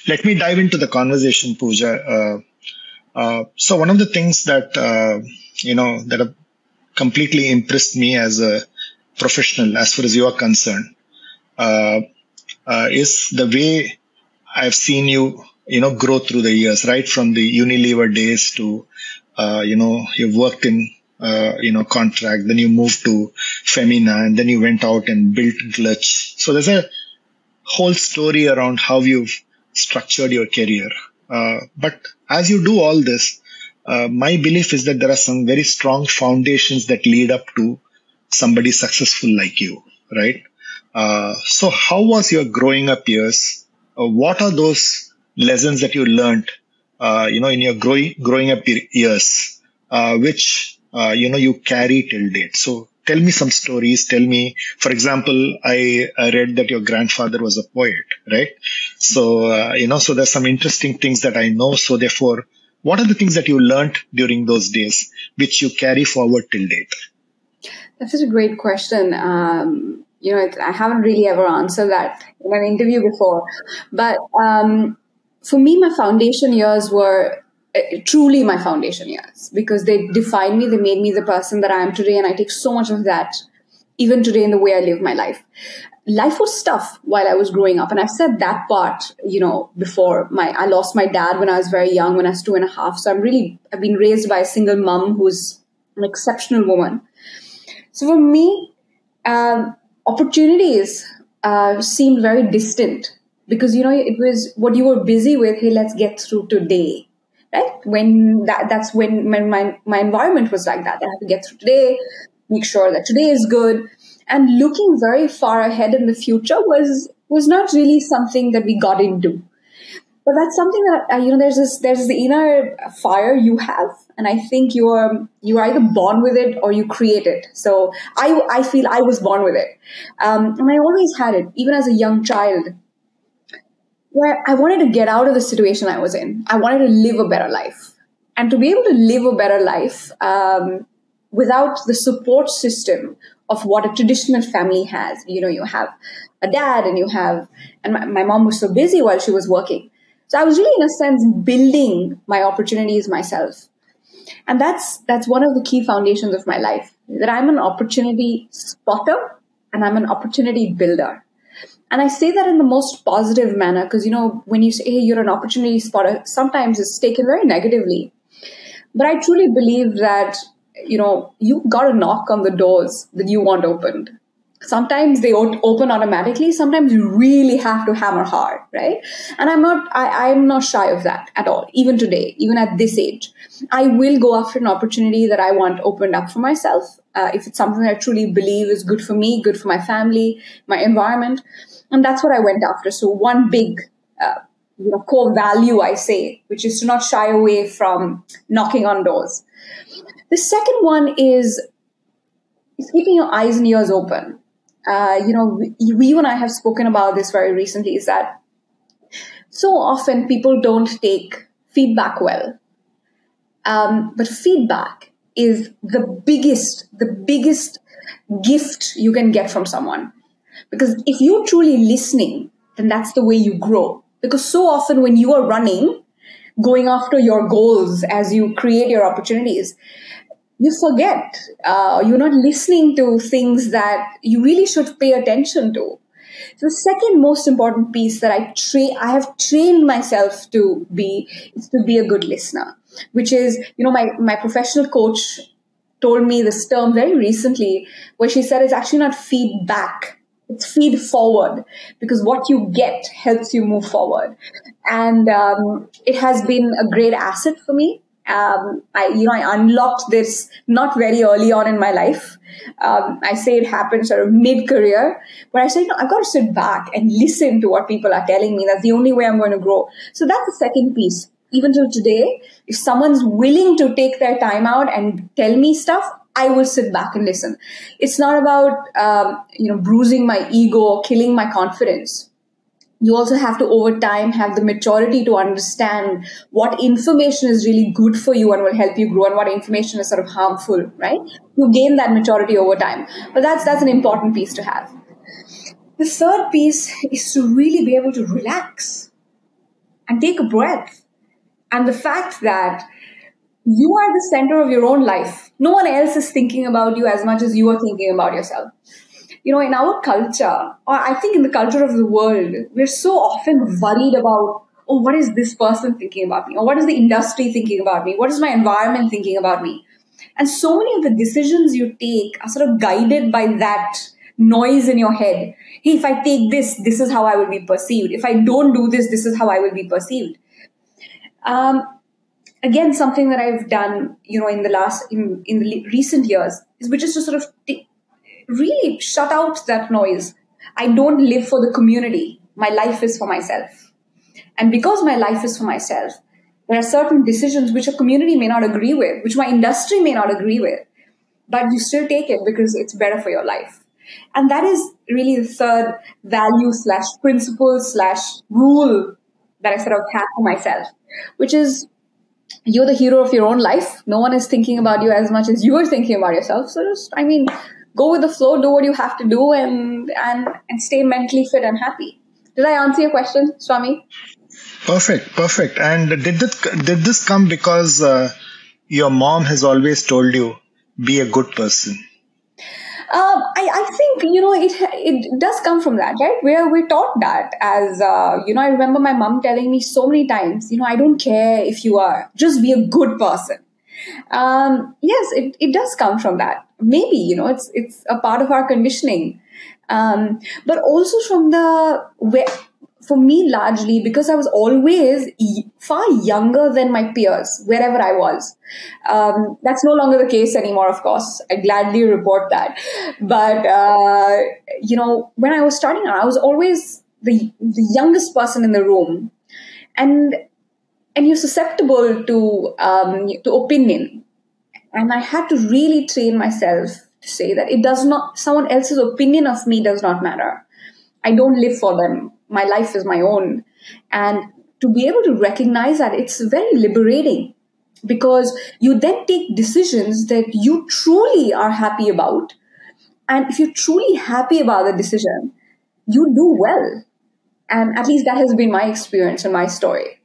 Let me dive into the conversation, Pooja. So one of the things that that have completely impressed me as a professional, as far as you are concerned, uh, is the way I've seen you, grow through the years, right from the Unilever days to, you've worked in, contract, then you moved to Femina, and then you went out and built Glitch. So there's a whole story around how you've structured your career. But as you do all this, my belief is that there are some very strong foundations that lead up to somebody successful like you, right? So how was your growing up years? What are those lessons that you learned, in your growing up years, which, you carry till date? So tell me some stories. Tell me, for example, I read that your grandfather was a poet, right? So, so there's some interesting things that I know. So therefore, what are the things that you learned during those days, which you carry forward till date? That's such a great question. I haven't really ever answered that in an interview before. But for me, my foundation years were truly my foundation years because they defined me. They made me the person that I am today. And I take so much of that even today in the way I live my life. Life was tough while I was growing up. And I've said that part, before. I lost my dad when I was very young, when I was 2.5. So I've been raised by a single mom who's an exceptional woman. So for me, opportunities seemed very distant because, it was what you were busy with. Hey, let's get through today, right? That's when my environment was like that. I have to get through today, make sure that today is good. And looking very far ahead in the future was not really something that we got into. But that's something that, there's the inner fire you have. And I think you're either born with it or you create it. So I feel I was born with it. And I always had it, even as a young child, where I wanted to get out of the situation I was in. I wanted to live a better life. And to be able to live a better life without the support system of what a traditional family has. You have a dad and my mom was so busy while she was working. So I was really, in a sense, building my opportunities myself. And that's one of the key foundations of my life, that I'm an opportunity spotter and I'm an opportunity builder. And I say that in the most positive manner because, when you say, hey, you're an opportunity spotter, sometimes it's taken very negatively. But I truly believe that, you've got to knock on the doors that you want opened. Sometimes they open automatically. Sometimes you really have to hammer hard, right? And I'm not shy of that at all. Even today, even at this age, I will go after an opportunity that I want opened up for myself. If it's something that I truly believe is good for me, good for my family, my environment. And that's what I went after. So one big, core value, I say, which is to not shy away from knocking on doors. The second one is keeping your eyes and ears open. You and I have spoken about this very recently, is that so often people don't take feedback well. But feedback is the biggest gift you can get from someone. Because if you're truly listening, then that's the way you grow. Because so often when you are running, going after your goals as you create your opportunities, you forget, you're not listening to things that you really should pay attention to. So the second most important piece that I have trained myself to be is to be a good listener, which is, my professional coach told me this term very recently where she said it's actually not feedback. It's feed forward because what you get helps you move forward. And it has been a great asset for me. I unlocked this not very early on in my life. I say it happened sort of mid-career, where I said, I've got to sit back and listen to what people are telling me. That's the only way I'm going to grow. So that's the second piece. Even till today, if someone's willing to take their time out and tell me stuff, I will sit back and listen. It's not about, bruising my ego or killing my confidence. You also have to, over time, have the maturity to understand what information is really good for you and will help you grow and what information is sort of harmful, right? You gain that maturity over time. But that's an important piece to have. The third piece is to really be able to relax. and take a breath. And the fact that you are the center of your own life. No one else is thinking about you as much as you are thinking about yourself. In our culture, or I think in the culture of the world, we're so often worried about, oh, what is this person thinking about me? Or what is the industry thinking about me? What is my environment thinking about me? And so many of the decisions you take are sort of guided by that noise in your head. Hey, if I take this, this is how I will be perceived. If I don't do this, this is how I will be perceived. Again, something that I've done, in the recent years, which is to sort of really shut out that noise. I don't live for the community. My life is for myself. And because my life is for myself, there are certain decisions which a community may not agree with, which my industry may not agree with, but you still take it because it's better for your life. And that is really the third value / principle / rule that I sort of have for myself, which is you're the hero of your own life. No one is thinking about you as much as you are thinking about yourself. So just, go with the flow, do what you have to do, and stay mentally fit and happy. Did I answer your question, Swami? Perfect. And did this come because your mom has always told you, be a good person? I think, it does come from that, right? Where we're taught that as, I remember my mom telling me so many times, I don't care if you are, just be a good person. Yes, it does come from that. Maybe, it's a part of our conditioning. But also from for me, largely, because I was always far younger than my peers, wherever I was. That's no longer the case anymore, of course. I gladly report that. But, when I was starting out, I was always the youngest person in the room. And you're susceptible to opinion. And I had to really train myself to say that someone else's opinion of me does not matter. I don't live for them. My life is my own. And to be able to recognize that, it's very liberating, because you then take decisions that you truly are happy about. And if you're truly happy about the decision, you do well. And at least that has been my experience and my story.